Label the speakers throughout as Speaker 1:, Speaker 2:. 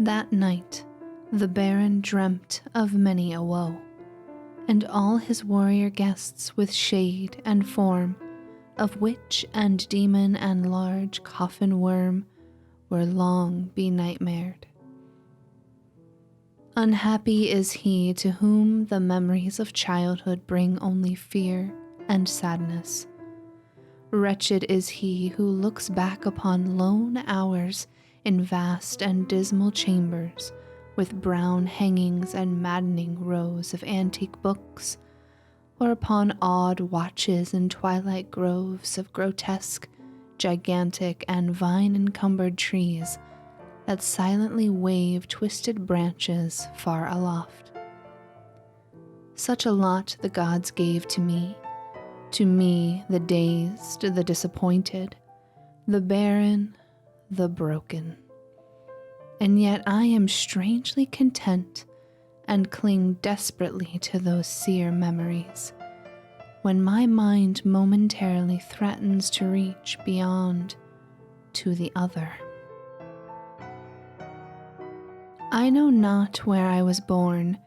Speaker 1: That night, the Baron dreamt of many a woe, and all his warrior guests with shade and form of witch and demon and large coffin worm were long be-nightmared. Unhappy is he to whom the memories of childhood bring only fear and sadness. Wretched is he who looks back upon lone hours in vast and dismal chambers with brown hangings and maddening rows of antique books, or upon odd watches in twilight groves of grotesque, gigantic, and vine-encumbered trees that silently wave twisted branches far aloft. Such a lot the gods gave to me the dazed, the disappointed, the barren, the broken. And yet I am strangely content and cling desperately to those sear memories when my mind momentarily threatens to reach beyond to the other. I know not where I was born,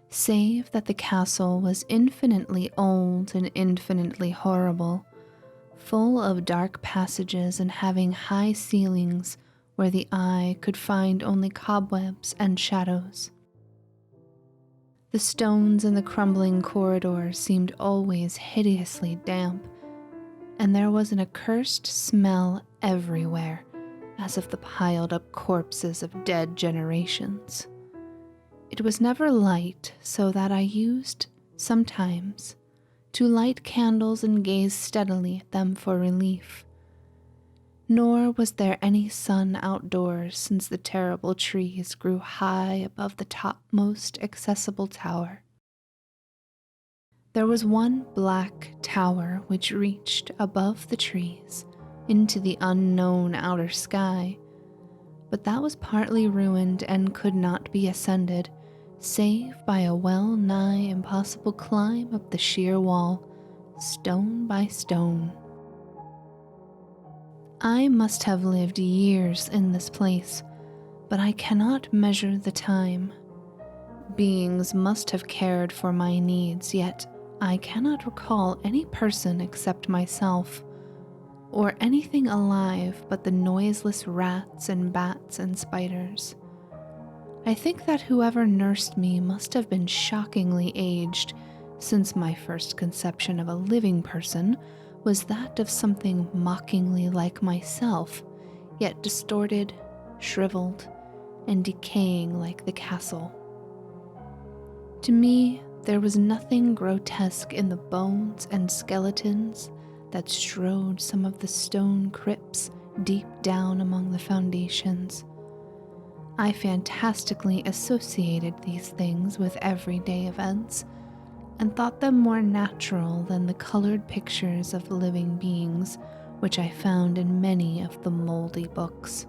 Speaker 1: save that the castle was infinitely old and infinitely horrible, full of dark passages and having high ceilings where the eye could find only cobwebs and shadows. The stones in the crumbling corridors seemed always hideously damp, and there was an accursed smell everywhere, as of the piled-up corpses of dead generations. It was never light, so that I used, sometimes, to light candles and gaze steadily at them for relief. Nor was there any sun outdoors, since the terrible trees grew high above the topmost accessible tower. There was one black tower which reached above the trees into the unknown outer sky, but that was partly ruined and could not be ascended, save by a well-nigh impossible climb up the sheer wall, stone by stone. I must have lived years in this place, but I cannot measure the time. Beings must have cared for my needs, yet I cannot recall any person except myself, or anything alive but the noiseless rats and bats and spiders. I think that whoever nursed me must have been shockingly aged, since my first conception of a living person was that of something mockingly like myself, yet distorted, shriveled, and decaying like the castle. To me, there was nothing grotesque in the bones and skeletons that strode some of the stone crypts deep down among the foundations. I fantastically associated these things with everyday events, and thought them more natural than the colored pictures of living beings which I found in many of the moldy books.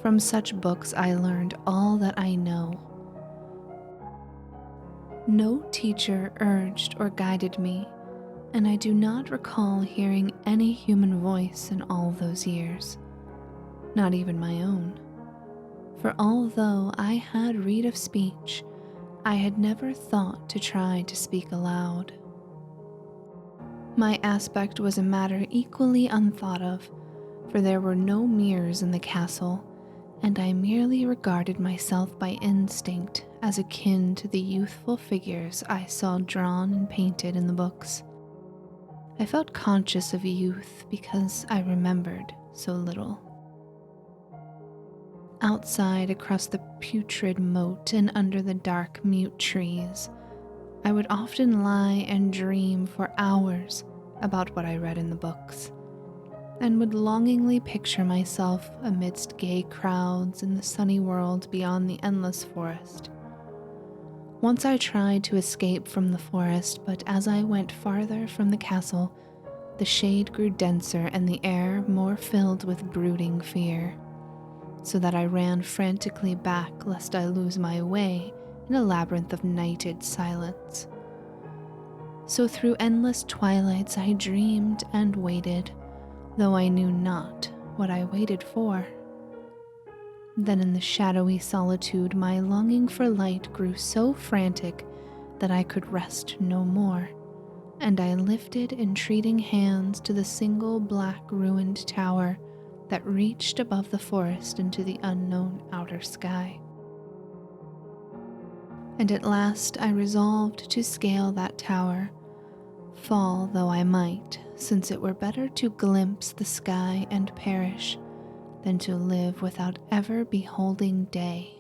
Speaker 1: From such books I learned all that I know. No teacher urged or guided me, and I do not recall hearing any human voice in all those years, not even my own. For although I had read of speech, I had never thought to try to speak aloud. My aspect was a matter equally unthought of, for there were no mirrors in the castle, and I merely regarded myself by instinct as akin to the youthful figures I saw drawn and painted in the books. I felt conscious of youth because I remembered so little. Outside, across the putrid moat and under the dark, mute trees, I would often lie and dream for hours about what I read in the books, and would longingly picture myself amidst gay crowds in the sunny world beyond the endless forest. Once I tried to escape from the forest, but as I went farther from the castle, the shade grew denser and the air more filled with brooding fear, so that I ran frantically back lest I lose my way in a labyrinth of nighted silence. So through endless twilights I dreamed and waited, though I knew not what I waited for. Then in the shadowy solitude, my longing for light grew so frantic that I could rest no more, and I lifted entreating hands to the single black ruined tower that reached above the forest into the unknown outer sky. And at last I resolved to scale that tower, fall though I might, since it were better to glimpse the sky and perish than to live without ever beholding day.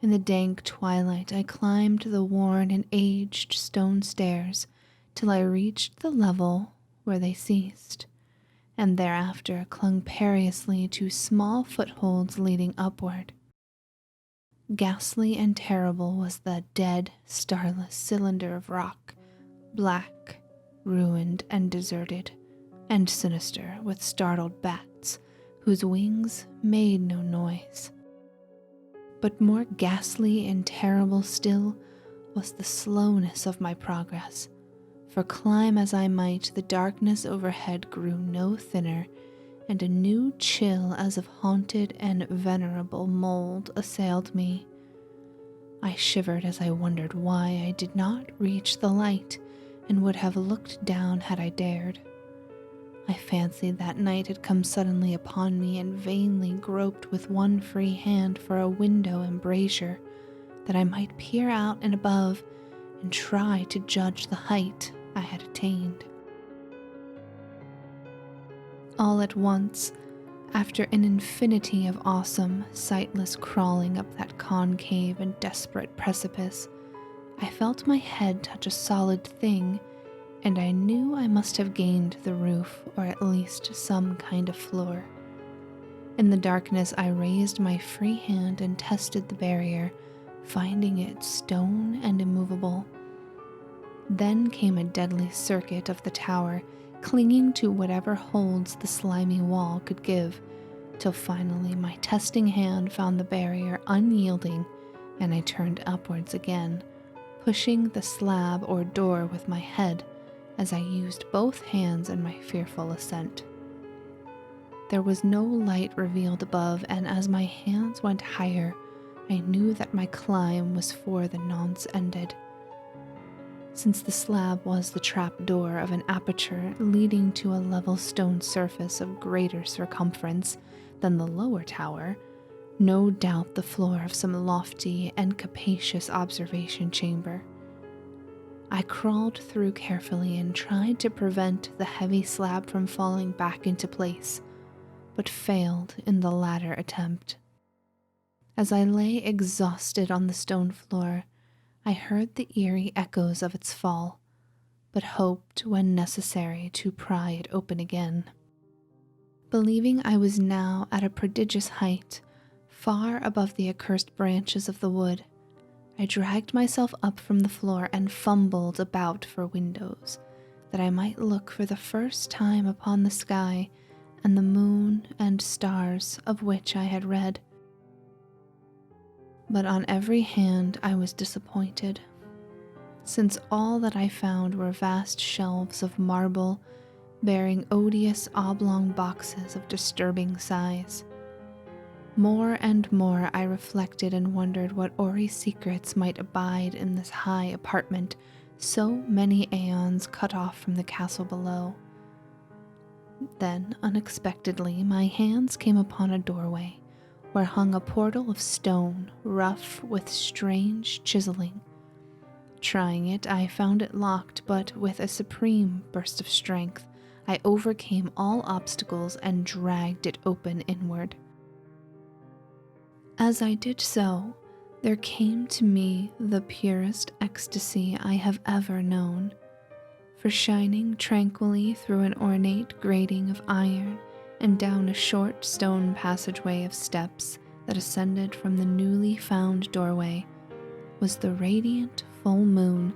Speaker 1: In the dank twilight, I climbed the worn and aged stone stairs till I reached the level where they ceased, and thereafter clung perilously to small footholds leading upward. Ghastly and terrible was the dead, starless cylinder of rock, black, ruined and deserted, and sinister with startled bats whose wings made no noise. But more ghastly and terrible still was the slowness of my progress, for climb as I might, the darkness overhead grew no thinner, and a new chill as of haunted and venerable mold assailed me. I shivered as I wondered why I did not reach the light, and would have looked down had I dared. I fancied that night had come suddenly upon me, and vainly groped with one free hand for a window embrasure, that I might peer out and above and try to judge the height I had attained. All at once, after an infinity of awesome, sightless crawling up that concave and desperate precipice, I felt my head touch a solid thing, and I knew I must have gained the roof, or at least some kind of floor. In the darkness, I raised my free hand and tested the barrier, finding it stone and immovable. Then came a deadly circuit of the tower, clinging to whatever holds the slimy wall could give, till finally my testing hand found the barrier unyielding, and I turned upwards again, pushing the slab or door with my head as I used both hands in my fearful ascent. There was no light revealed above, and as my hands went higher, I knew that my climb was for the nonce ended. Since the slab was the trap door of an aperture leading to a level stone surface of greater circumference than the lower tower, no doubt the floor of some lofty and capacious observation chamber. I crawled through carefully and tried to prevent the heavy slab from falling back into place, but failed in the latter attempt. As I lay exhausted on the stone floor, I heard the eerie echoes of its fall, but hoped when necessary to pry it open again. Believing I was now at a prodigious height, far above the accursed branches of the wood, I dragged myself up from the floor and fumbled about for windows, that I might look for the first time upon the sky and the moon and stars of which I had read. But on every hand I was disappointed, since all that I found were vast shelves of marble, bearing odious oblong boxes of disturbing size. More and more I reflected and wondered what hoary secrets might abide in this high apartment, so many aeons cut off from the castle below. Then, unexpectedly, my hands came upon a doorway, where hung a portal of stone, rough with strange chiseling. Trying it, I found it locked, but with a supreme burst of strength, I overcame all obstacles and dragged it open inward. As I did so, there came to me the purest ecstasy I have ever known, for shining tranquilly through an ornate grating of iron and down a short stone passageway of steps that ascended from the newly found doorway was the radiant full moon,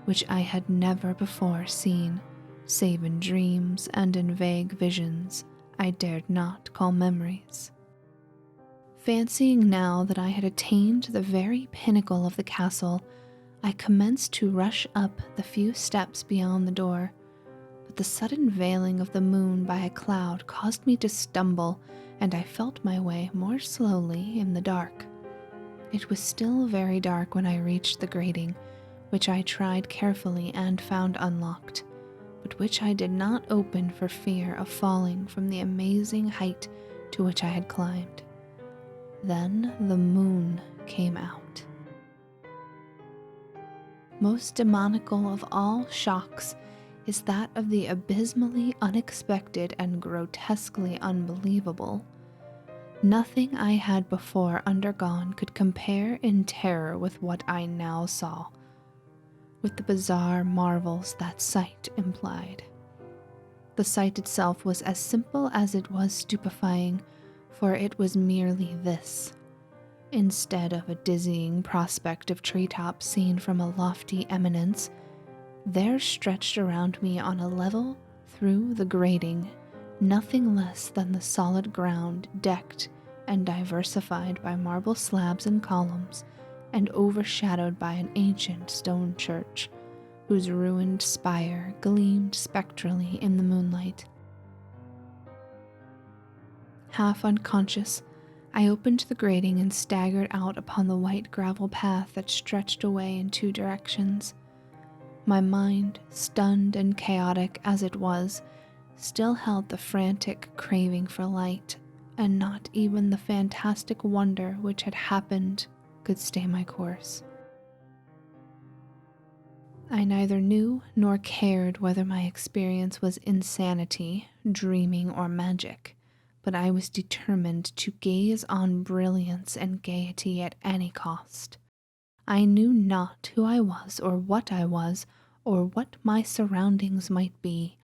Speaker 1: which I had never before seen, save in dreams and in vague visions I dared not call memories. Fancying now that I had attained the very pinnacle of the castle, I commenced to rush up the few steps beyond the door, but the sudden veiling of the moon by a cloud caused me to stumble, and I felt my way more slowly in the dark. It was still very dark when I reached the grating, which I tried carefully and found unlocked, but which I did not open for fear of falling from the amazing height to which I had climbed. Then the moon came out. Most demoniacal of all shocks is that of the abysmally unexpected and grotesquely unbelievable. Nothing I had before undergone could compare in terror with what I now saw, with the bizarre marvels that sight implied. The sight itself was as simple as it was stupefying, for it was merely this. Instead of a dizzying prospect of treetops seen from a lofty eminence, there stretched around me on a level through the grating nothing less than the solid ground, decked and diversified by marble slabs and columns, and overshadowed by an ancient stone church, whose ruined spire gleamed spectrally in the moonlight. Half unconscious, I opened the grating and staggered out upon the white gravel path that stretched away in two directions. My mind, stunned and chaotic as it was, still held the frantic craving for light, and not even the fantastic wonder which had happened could stay my course. I neither knew nor cared whether my experience was insanity, dreaming, or magic, but I was determined to gaze on brilliance and gaiety at any cost. I knew not who I was, or what my surroundings might be,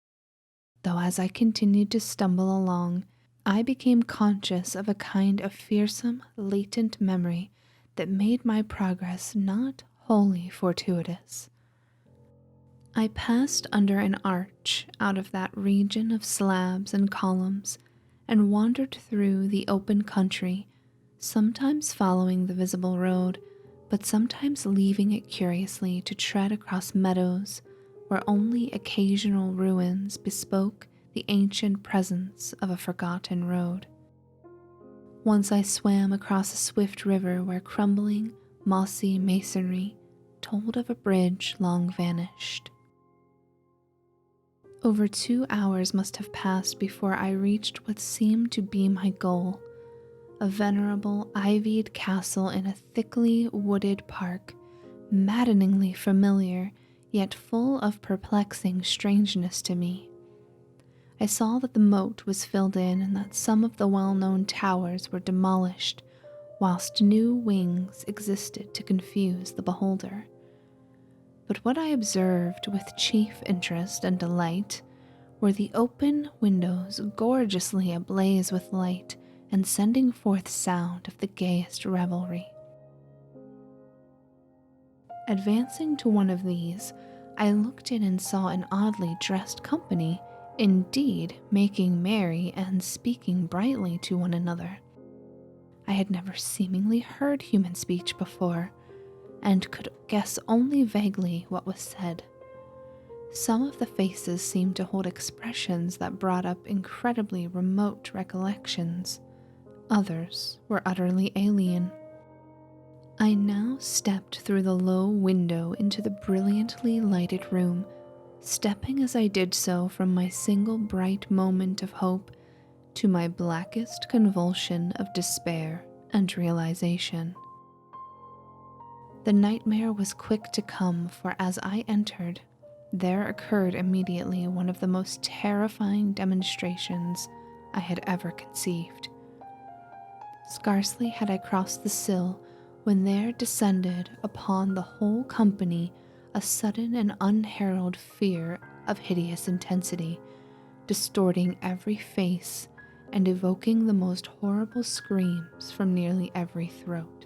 Speaker 1: though as I continued to stumble along, I became conscious of a kind of fearsome, latent memory that made my progress not wholly fortuitous. I passed under an arch out of that region of slabs and columns, and wandered through the open country, sometimes following the visible road, but sometimes leaving it curiously to tread across meadows where only occasional ruins bespoke the ancient presence of a forgotten road. Once I swam across a swift river where crumbling, mossy masonry told of a bridge long vanished. Over 2 hours must have passed before I reached what seemed to be my goal, a venerable ivied castle in a thickly wooded park, maddeningly familiar, yet full of perplexing strangeness to me. I saw that the moat was filled in and that some of the well-known towers were demolished, whilst new wings existed to confuse the beholder. But what I observed with chief interest and delight were the open windows gorgeously ablaze with light and sending forth sound of the gayest revelry. Advancing to one of these, I looked in and saw an oddly dressed company, indeed making merry and speaking brightly to one another. I had never seemingly heard human speech before, and could guess only vaguely what was said. Some of the faces seemed to hold expressions that brought up incredibly remote recollections. Others were utterly alien. I now stepped through the low window into the brilliantly lighted room, stepping as I did so from my single bright moment of hope to my blackest convulsion of despair and realization. The nightmare was quick to come, for as I entered, there occurred immediately one of the most terrifying demonstrations I had ever conceived. Scarcely had I crossed the sill when there descended upon the whole company a sudden and unheralded fear of hideous intensity, distorting every face and evoking the most horrible screams from nearly every throat.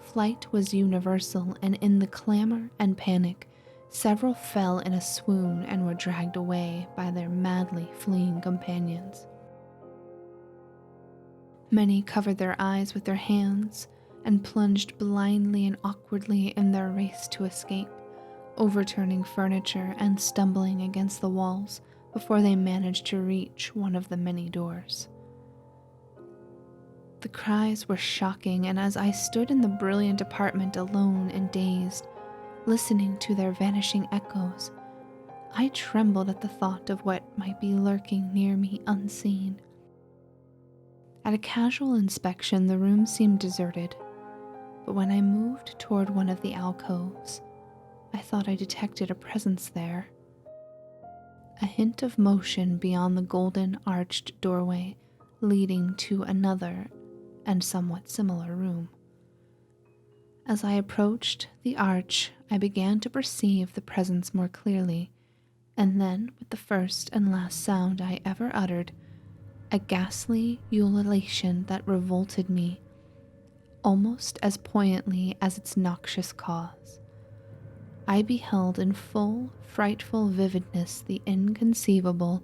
Speaker 1: Flight was universal, and in the clamor and panic, several fell in a swoon and were dragged away by their madly fleeing companions. Many covered their eyes with their hands and plunged blindly and awkwardly in their race to escape, overturning furniture and stumbling against the walls before they managed to reach one of the many doors. The cries were shocking, and as I stood in the brilliant apartment alone and dazed, listening to their vanishing echoes, I trembled at the thought of what might be lurking near me unseen. At a casual inspection, the room seemed deserted, but when I moved toward one of the alcoves, I thought I detected a presence there. A hint of motion beyond the golden arched doorway leading to another and somewhat similar room. As I approached the arch, I began to perceive the presence more clearly, and then, with the first and last sound I ever uttered, a ghastly ululation that revolted me almost as poignantly as its noxious cause. I beheld in full, frightful vividness the inconceivable,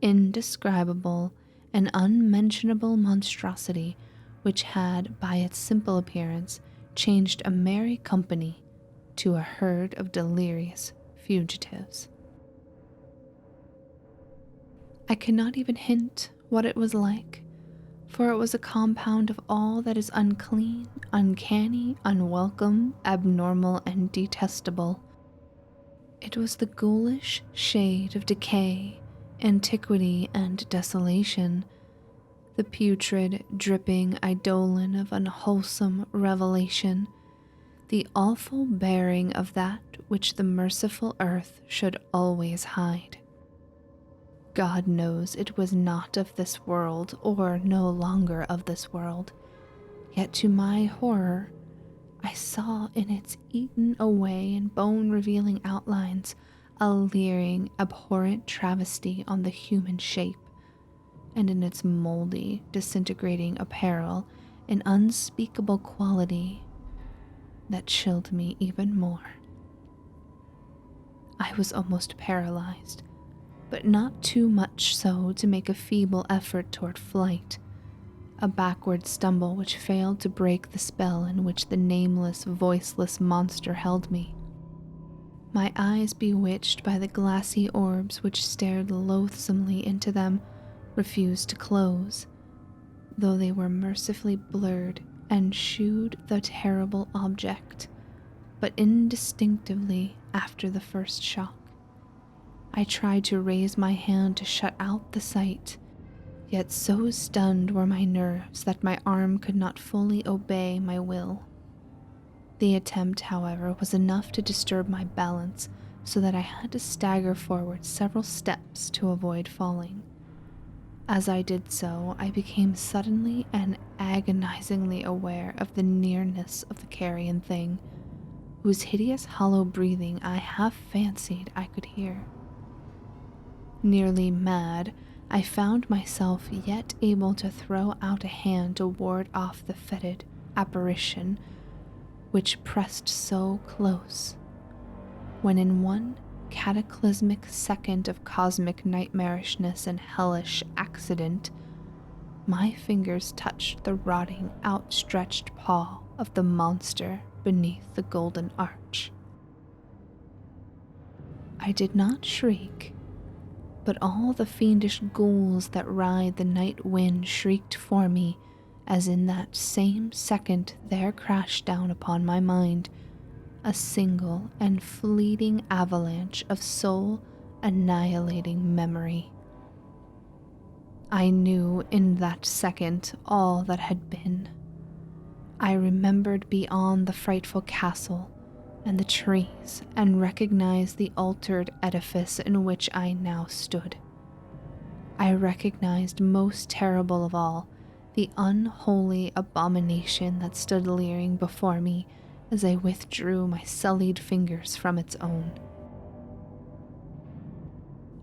Speaker 1: indescribable, and unmentionable monstrosity which had, by its simple appearance, changed a merry company to a herd of delirious fugitives. I cannot even hint what it was like, for it was a compound of all that is unclean, uncanny, unwelcome, abnormal, and detestable. It was the ghoulish shade of decay, antiquity, and desolation, the putrid, dripping eidolon of unwholesome revelation, the awful bearing of that which the merciful earth should always hide. God knows it was not of this world, or no longer of this world, yet to my horror, I saw in its eaten away and bone-revealing outlines a leering, abhorrent travesty on the human shape, and in its moldy, disintegrating apparel an unspeakable quality that chilled me even more. I was almost paralyzed, but not too much so to make a feeble effort toward flight, a backward stumble which failed to break the spell in which the nameless, voiceless monster held me. My eyes, bewitched by the glassy orbs which stared loathsomely into them, refused to close, though they were mercifully blurred and shewed the terrible object, but indistinctively after the first shock. I tried to raise my hand to shut out the sight, yet so stunned were my nerves that my arm could not fully obey my will. The attempt, however, was enough to disturb my balance, so that I had to stagger forward several steps to avoid falling. As I did so, I became suddenly and agonizingly aware of the nearness of the carrion thing, whose hideous hollow breathing I half fancied I could hear. Nearly mad, I found myself yet able to throw out a hand to ward off the fetid apparition which pressed so close, when in one cataclysmic second of cosmic nightmarishness and hellish accident, my fingers touched the rotting, outstretched paw of the monster beneath the golden arch. I did not shriek, but all the fiendish ghouls that ride the night wind shrieked for me, as in that same second there crashed down upon my mind a single and fleeting avalanche of soul-annihilating memory. I knew in that second all that had been. I remembered beyond the frightful castle and the trees, and recognized the altered edifice in which I now stood. I recognized, most terrible of all, the unholy abomination that stood leering before me as I withdrew my sullied fingers from its own.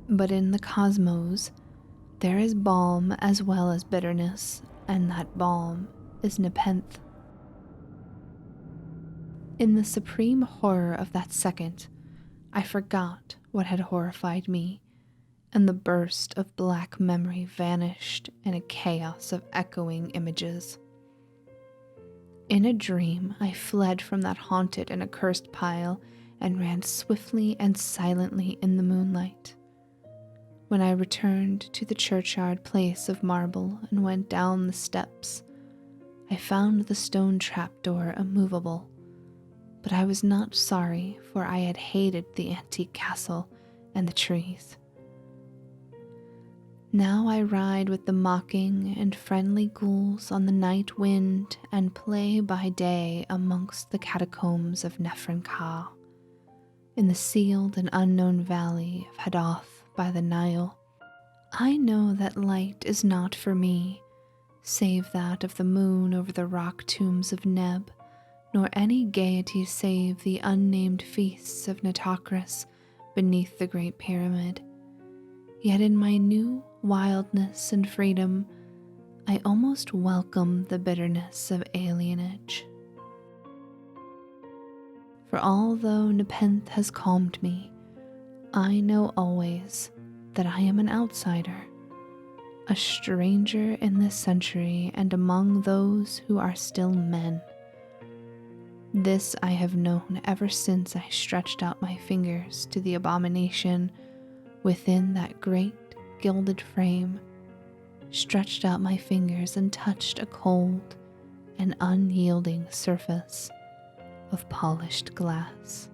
Speaker 1: But in the cosmos, there is balm as well as bitterness, and that balm is nepenthe. In the supreme horror of that second, I forgot what had horrified me, and the burst of black memory vanished in a chaos of echoing images. In a dream, I fled from that haunted and accursed pile, and ran swiftly and silently in the moonlight. When I returned to the churchyard place of marble and went down the steps, I found the stone trapdoor immovable, but I was not sorry, for I had hated the antique castle and the trees. Now I ride with the mocking and friendly ghouls on the night wind and play by day amongst the catacombs of Nefrenka, in the sealed and unknown valley of Hadoth by the Nile. I know that light is not for me, save that of the moon over the rock tombs of Neb, nor any gaiety save the unnamed feasts of Nitocris beneath the Great Pyramid. Yet in my new wildness and freedom, I almost welcome the bitterness of alienage. For although Nepenthe has calmed me, I know always that I am an outsider, a stranger in this century and among those who are still men. This I have known ever since I stretched out my fingers to the abomination within that great gilded frame, stretched out my fingers and touched a cold and unyielding surface of polished glass.